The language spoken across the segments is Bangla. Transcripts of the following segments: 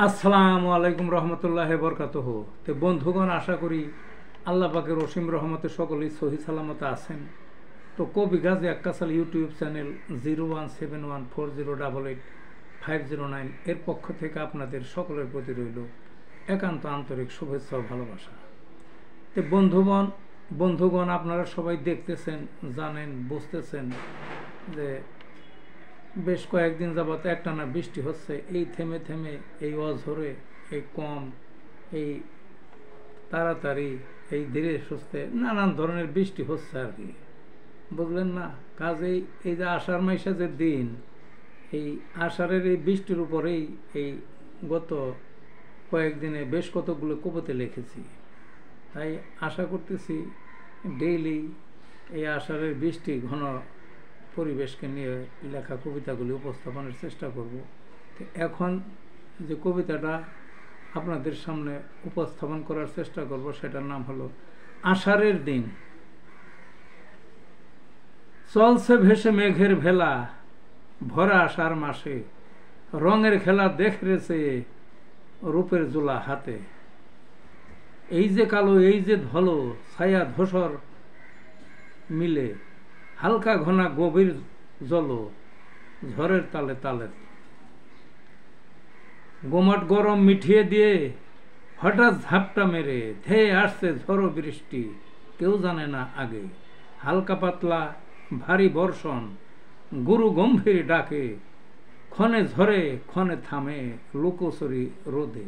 আসসালামু আলাইকুম রহমতুল্লাহ বরকাতুহ। তো বন্ধুগণ, আশা করি আল্লাহ পাকের অসীম রহমতে সকলেই সহি সালামতে আছেন। তো কবি গাজী আক্কাসাল ইউটিউব চ্যানেল 017140885009 এর পক্ষ থেকে আপনাদের সকলের প্রতি রইল একান্ত আন্তরিক শুভেচ্ছা ও ভালোবাসা। তো বন্ধুগণ আপনারা সবাই দেখতেছেন, জানেন, বুঝতেছেন যে বেশ কয়েকদিন যাবত একটানা বৃষ্টি হচ্ছে। এই থেমে থেমে, এই অঝরে, এই কম, এই তাড়াতাড়ি, এই ধীরে সুস্থে নানান ধরনের বৃষ্টি হচ্ছে আর কি, বুঝলেন না? কাজেই এই যে আষাঢ় মাসে যে দিন, এই আষাঢ়ের এই বৃষ্টির উপরেই এই গত কয়েকদিনে বেশ কতগুলো কবিতা লিখেছি। তাই আশা করতেছি ডেইলি এই আষাঢ়ের বৃষ্টি ঘন পরিবেশকে নিয়ে লেখা কবিতাগুলি উপস্থাপনের চেষ্টা করব। এখন যে কবিতাটা আপনাদের সামনে উপস্থাপন করার চেষ্টা করব সেটার নাম হলো আষাঢ়ের দিন। চলছে ভেসে মেঘের ভেলা, ভরা আষাঢ় মাসে, রঙের খেলা দেখরেছে রূপের জোলা হাতে। এই যে কালো, এই যে ধলো, ছায়া ধূসর মিলে, হালকা ঘনা গভীর জল, ঝড়ের তালে তালে। গোমট গরম মিঠিয়ে দিয়ে হঠাৎ ঝাপটা মেরে ধেয়ে আসছে ঝড়ো বৃষ্টি, কেউ জানে না আগে। হালকা পাতলা ভারী বর্ষণ, গুরু গম্ভীর ডাকে, ক্ষণে ঝরে ক্ষণে থামে লুকোচুরি রোদে।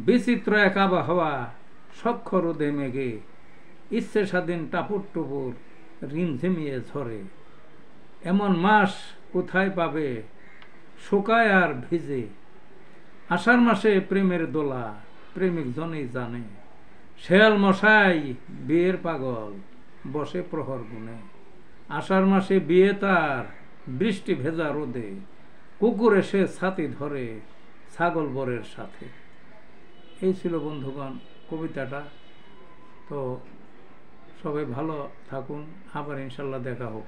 বিচিত্র এক আবহাওয়া, সক্ষ রোদে মেঘে, ইচ্ছে স্বাধীন টাপুর টুপুর রিমঝিমিয়ে ঝরে। এমন মাস কোথায় পাবে, শুকায় আর ভিজে। আষাঢ় মাসে প্রেমের দোলা, প্রেমিক জনেই জানে। শেয়াল মশাই বিয়ের পাগল, বসে প্রহর গুনে। আষাঢ় মাসে বিয়ে তার, বৃষ্টি ভেজা রোদে। কুকুর এসে ছাতি ধরে ছাগল বরের সাথে। এই ছিল বন্ধুগণ কবিতাটা। তো সবাই ভালো থাকুন, আবার ইনশাল্লাহ দেখা হোক।